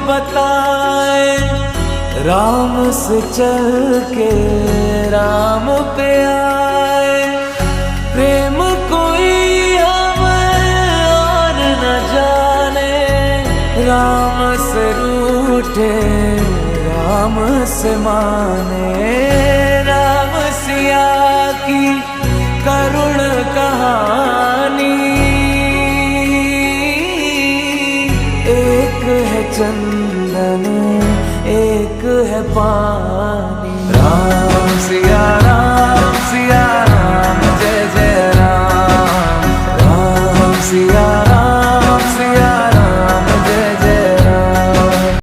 बताए, राम से चल के राम पे आए। प्रेम कोई हमें और न जाने, राम से रूठे राम से माने। राम सिया की करुण कहानी, एक है चंदन एक है पानी।